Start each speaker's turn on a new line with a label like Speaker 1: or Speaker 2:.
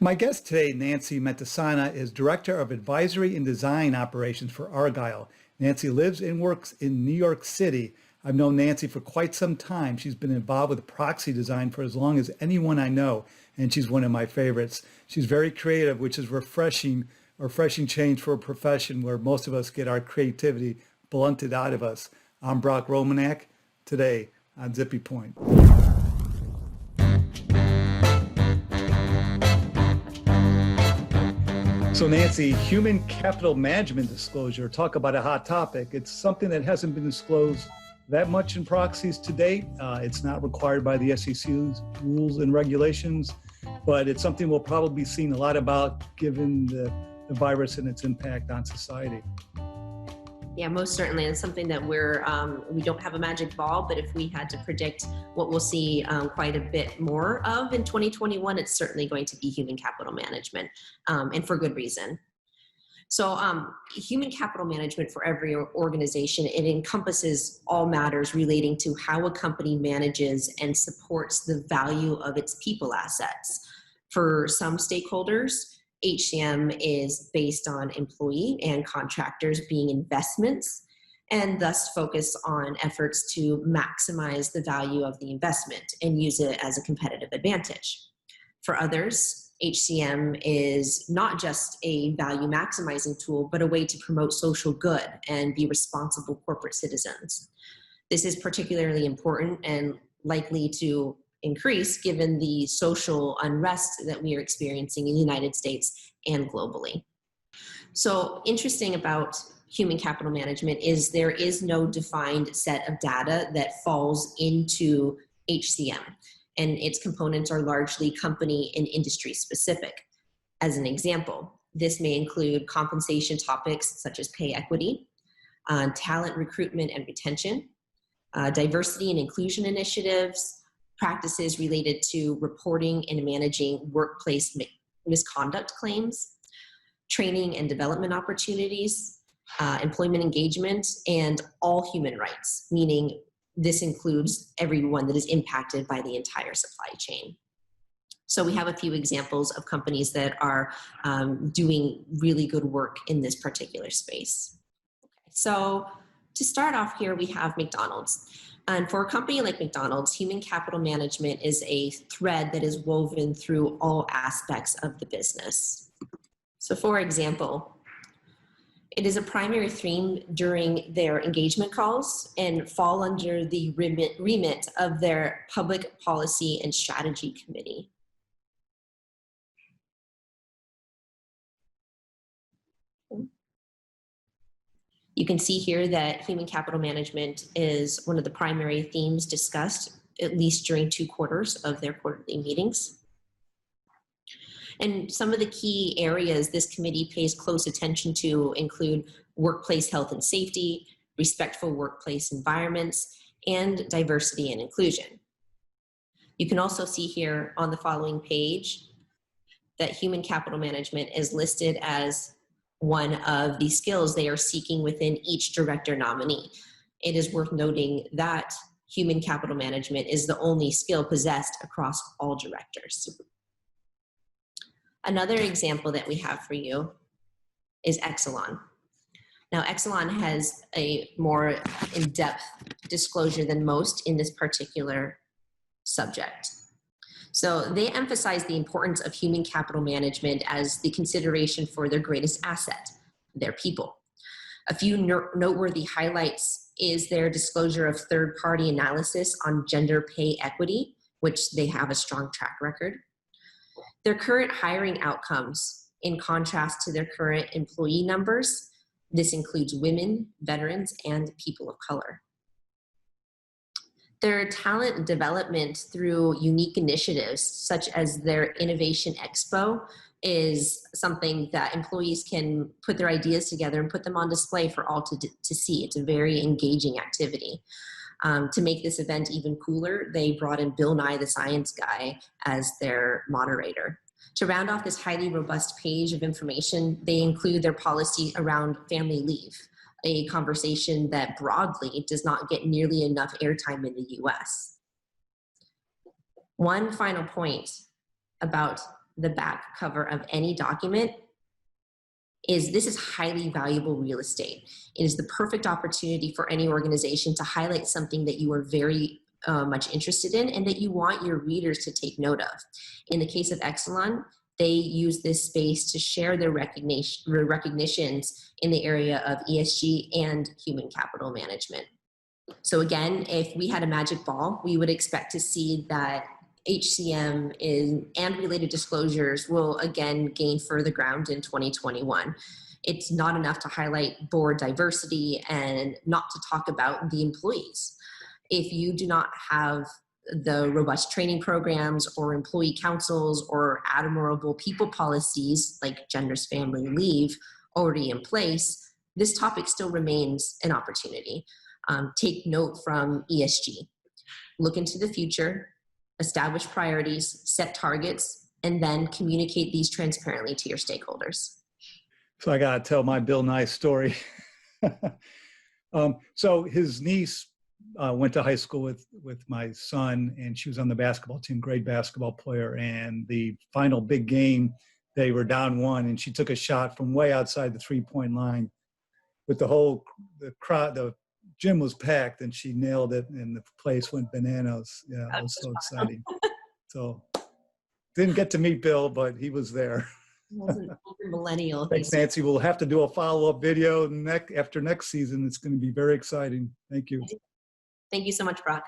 Speaker 1: My guest today, Nancy Mentesana, is Director of Advisory and Design Operations for Argyle. Nancy lives and works in New York City. I've known Nancy for quite some time. She's been involved with Proxy design for as long as anyone I know, and she's one of my favorites. She's very creative, which is refreshing change for a profession where most of us get our creativity blunted out of us. I'm Brock Romanak, today on Zippy Point. So Nancy, human capital management disclosure, talk about a hot topic. It's something that hasn't been disclosed that much in proxies to date. It's not required by the SEC's rules and regulations, but it's something we'll probably be seeing a lot about given the virus and its impact on society.
Speaker 2: Yeah, most certainly. It's something that we don't have a magic ball, but if we had to predict what we'll see quite a bit more of in 2021, it's certainly going to be human capital management, and for good reason. So human capital management for every organization, it encompasses all matters relating to how a company manages and supports the value of its people assets. For some stakeholders, HCM is based on employee and contractors being investments, and thus focus on efforts to maximize the value of the investment and use it as a competitive advantage. For others, HCM is not just a value maximizing tool, but a way to promote social good and be responsible corporate citizens. This is particularly important and likely to increase given the social unrest that we are experiencing in the United States and globally. So interesting about human capital management is there is no defined set of data that falls into HCM, and its components are largely company and industry specific. As an example, this may include compensation topics such as pay equity, talent recruitment and retention, diversity and inclusion initiatives, practices related to reporting and managing workplace misconduct claims, training and development opportunities, employment engagement, and all human rights, meaning this includes everyone that is impacted by the entire supply chain. So we have a few examples of companies that are doing really good work in this particular space. So to start off here, we have McDonald's. And for a company like McDonald's, human capital management is a thread that is woven through all aspects of the business. So for example, it is a primary theme during their engagement calls and fall under the remit of their public policy and strategy committee. You can see here that human capital management is one of the primary themes discussed, at least during 2 quarters of their quarterly meetings. And some of the key areas this committee pays close attention to include workplace health and safety, respectful workplace environments, and diversity and inclusion. You can also see here on the following page that human capital management is listed as one of the skills they are seeking within each director nominee. It is worth noting that human capital management is the only skill possessed across all directors. Another example that we have for you is Exelon. Now, Exelon has a more in-depth disclosure than most in this particular subject. So they emphasize the importance of human capital management as the consideration for their greatest asset, their people. A few noteworthy highlights is their disclosure of third-party analysis on gender pay equity, which they have a strong track record. Their current hiring outcomes in contrast to their current employee numbers. This includes women, veterans, and people of color. Their talent development through unique initiatives, such as their Innovation Expo, is something that employees can put their ideas together and put them on display for all to see. It's a very engaging activity. To make this event even cooler, they brought in Bill Nye the Science Guy as their moderator. To round off this highly robust page of information, they include their policy around family leave, a conversation that broadly does not get nearly enough airtime in the US. One final point about the back cover of any document is this is highly valuable real estate. It is the perfect opportunity for any organization to highlight something that you are very much interested in and that you want your readers to take note of. In the case of Exelon, they use this space to share their recognitions in the area of ESG and human capital management. So again, if we had a magic ball, we would expect to see that HCM and related disclosures will again gain further ground in 2021. It's not enough to highlight board diversity and not to talk about the employees. If you do not have the robust training programs or employee councils or admirable people policies like gender's family leave already in place, this topic still remains an opportunity. Take note from ESG. Look into the future, establish priorities, set targets, and then communicate these transparently to your stakeholders.
Speaker 1: So I got to tell my Bill Nye story. So his niece went to high school with my son, and she was on the basketball team, great basketball player. And the final big game, they were down 1, and she took a shot from way outside the 3-point line with the crowd, the gym was packed, and she nailed it, and the place went bananas. Yeah, it was so exciting. So didn't get to meet Bill, but he was there.
Speaker 2: He was an older millennial.
Speaker 1: Thanks, Nancy. We'll have to do a follow-up video after next season. It's going to be very exciting. Thank you.
Speaker 2: Thank you so much, Brock.